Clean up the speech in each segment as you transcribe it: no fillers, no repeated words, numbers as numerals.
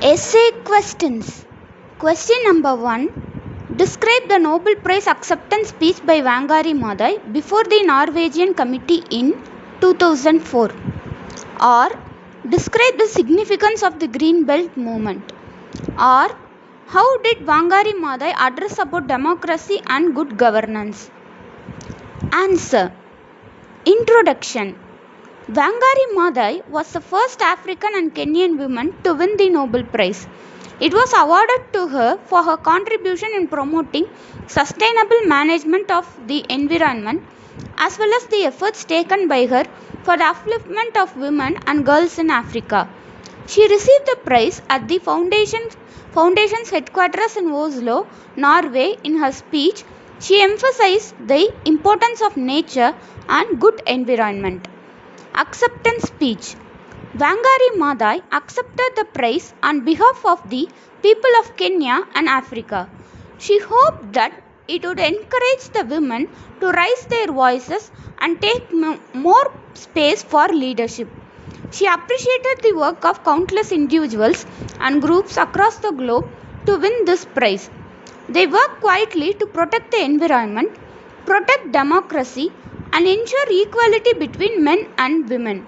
Essay questions. Question number 1. Describe the Nobel Prize acceptance speech by Wangari Maathai before the Norwegian committee in 2004. Or describe the significance of the Green Belt movement. Or how did Wangari Maathai address about democracy and good governance? Answer. Introduction. Wangari Maathai was the first African and Kenyan woman to win the Nobel Prize. It was awarded to her for her contribution in promoting sustainable management of the environment as well as the efforts taken by her for the upliftment of women and girls in Africa. She received the prize at the foundation's headquarters in Oslo, Norway. In her speech, she emphasized the importance of nature and good environment. Acceptance speech. Wangari Maathai accepted the prize on behalf of the people of Kenya and Africa. She hoped that it would encourage the women to raise their voices and take more space for leadership. She appreciated the work of countless individuals and groups across the globe to win this prize. They worked quietly to protect the environment, protect democracy, and ensure equality between men and women.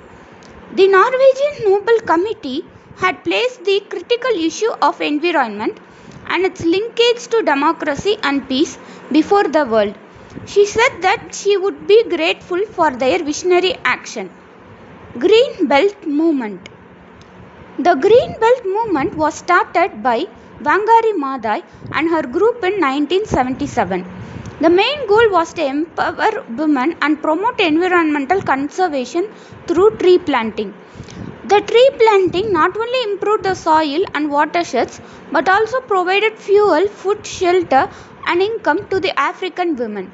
The Norwegian Nobel Committee had placed the critical issue of environment and its linkage to democracy and peace before the world. She said that she would be grateful for their visionary action. Green Belt Movement. The Green Belt Movement was started by Wangari Maathai and her group in 1977. The main goal was to empower women and promote environmental conservation through tree planting. The tree planting not only improved the soil and watersheds but also provided fuel, food, shelter, and income to the African women.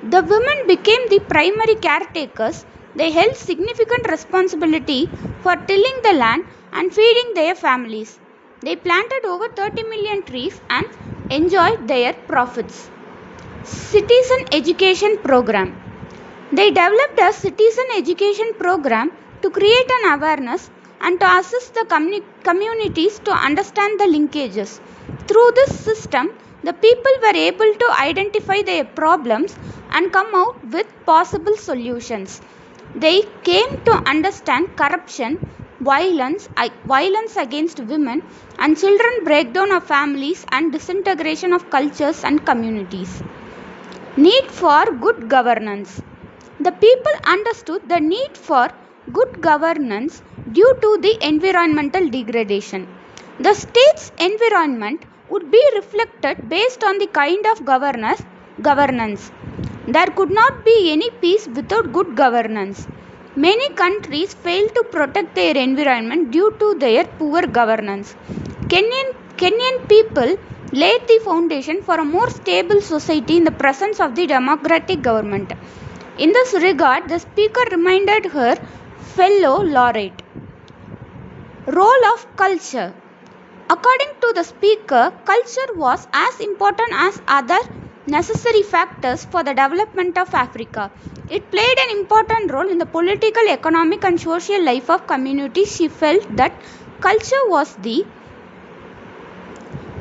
The women became the primary caretakers. They held significant responsibility for tilling the land and feeding their families. They planted over 30 million trees and enjoyed their profits. Citizen Education Program. They developed a citizen education program to create an awareness and to assist the communities to understand the linkages. Through this system, the people were able to identify their problems and come out with possible solutions. They came to understand corruption, violence against women and children, breakdown of families, and disintegration of cultures and communities. Need for good governance. The people understood the need for good governance due to the environmental degradation. The state's environment would be reflected based on the kind of governance. There could not be any peace without good governance. Many countries fail to protect their environment due to their poor governance. Kenyan people laid the foundation for a more stable society in the presence of the democratic government. In this regard, the speaker reminded her fellow laureate. Role of culture. According to the speaker, culture was as important as other necessary factors for the development of Africa. It played an important role in the political, economic, and social life of communities. She felt that culture was the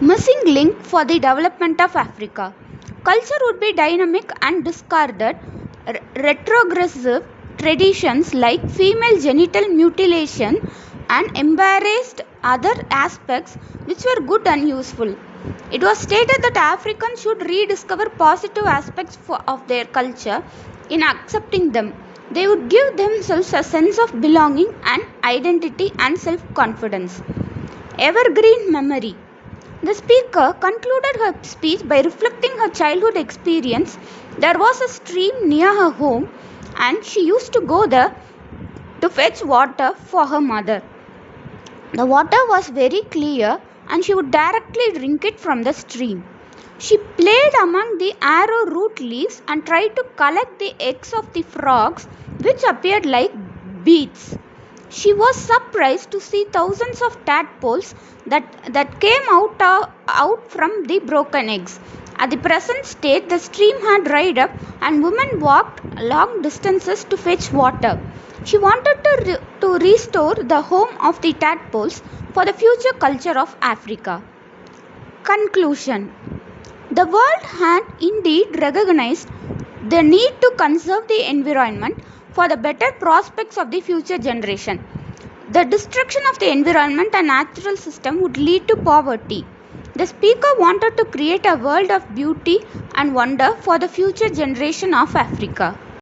missing link for the development of Africa. Culture would be dynamic and discarded retrogressive traditions like female genital mutilation and embraced other aspects which were good and useful. It was stated that Africans should rediscover positive aspects of their culture. In accepting them, they would give themselves a sense of belonging and identity and self-confidence. Evergreen memory. The speaker concluded her speech by reflecting her childhood experience. There was a stream near her home and she used to go there to fetch water for her mother. The water was very clear and she would directly drink it from the stream. She played among the arrowroot leaves and tried to collect the eggs of the frogs which appeared like beads. She was surprised to see thousands of tadpoles that came out from the broken eggs. At the present stage, the stream had dried up and women walked long distances to fetch water. She wanted to restore the home of the tadpoles for the future culture of Africa. Conclusion. The world had indeed recognized the need to conserve the environment for the better prospects of the future generation. The destruction of the environment and natural system would lead to poverty. The speaker wanted to create a world of beauty and wonder for the future generation of Africa.